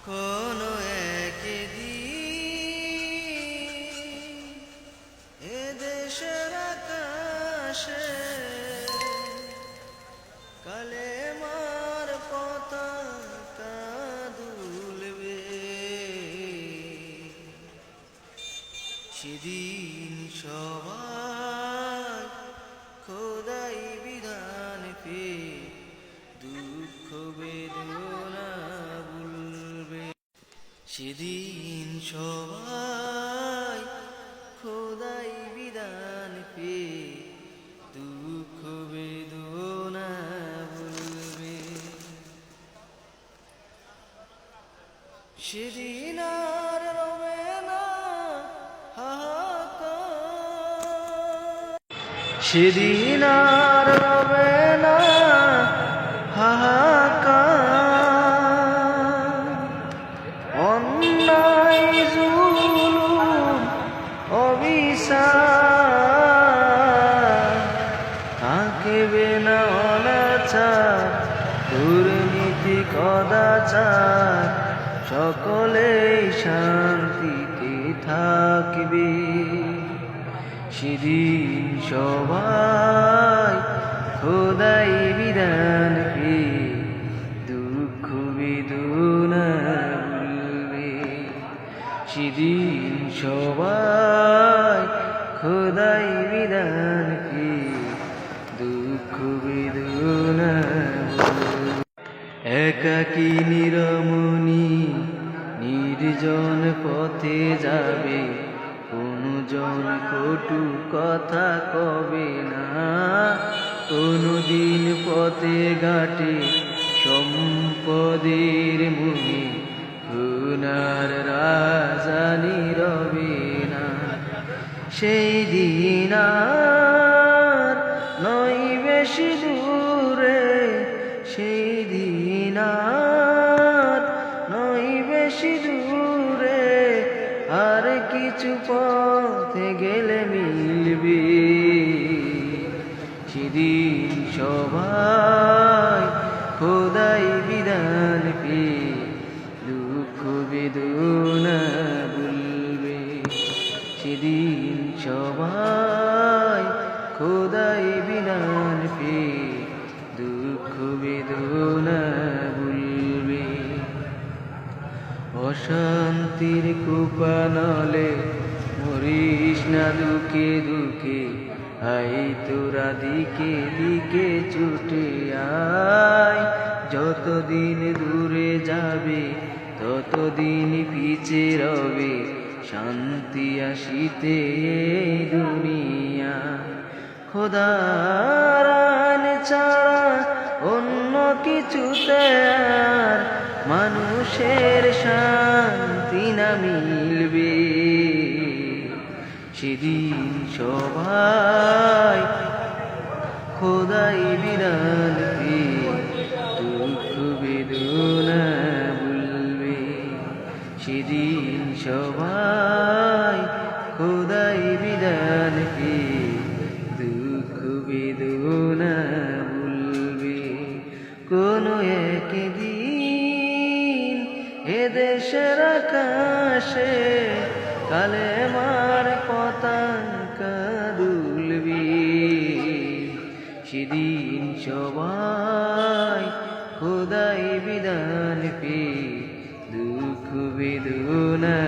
কোনো একদিন এদেশের আকাশে কালেমার পতাকা দুলবে। সেদিন সবাই খোদাই বিধান পেয়ে দুঃখ বেদনা ভুলবে। সেদিন সবাই খোদাই বিধান পেয়ে দুঃখ বেদনা ভুলবে। সেদিন আর রবে না হাহাকার, সেদিন আর রবে না হাহাকার। অন্যায় জুলুম অবিচার থাকবে না অনাচার, দুর্নীতি কদাচার সকলেই শান্তিতে থাকবে। সেদিন সবাই খোদাই বিধান পেয়ে দুঃখ বেদনা ভুলবে। সেদিন সবাই খোদাই বিধান পেয়ে দুঃখ বেদনা ভুলবে। একাকী নিরমণি নির্জন পথে যাবে, কোনো জন কটু কথা কবে না। কোনো দিন পথে ঘাটে সম্পদের মুহে গুনার রাজধানী রবে না। সেই দিন আর নয় বেশি দূরে, সেই দিন আর নয় বেশি দূরে, আর কিছু পথে গেলে মিলবে। সেদিন সবাই খোদাই বিধান পেয়ে দুঃখ বেদনা ভুলবে। সেদিন সবাই খোদাই বিধান পেয়ে দুঃখ বেদনা ভুলবে। অশান্তির কূপানলে মরিস না দুঃখে দুঃখে, আই তোরা দিকে দিকে ছুটে আয়। যতদিন দূরে যাবে ততদিন পিছে রবে, শান্তি আসিতে এই দুনিয়া। খোদার আইন ছাড়া অন্য কিছুতে আর মানুষের শান্তি না মিলবে। সেদিন সবাই খোদাই বিধান পেয়ে দুঃখ বেদনা ভুলবে। সেদিন সবাই খোদাই বিধান পেয়ে দুঃখ বেদনা ভুলবে। কোনো একদিন এদেশের আকাশে কালেমার পতাকা দুলবে। সেদিন সবাই খোদাই বিধান পেয়ে দুঃখ বেদনা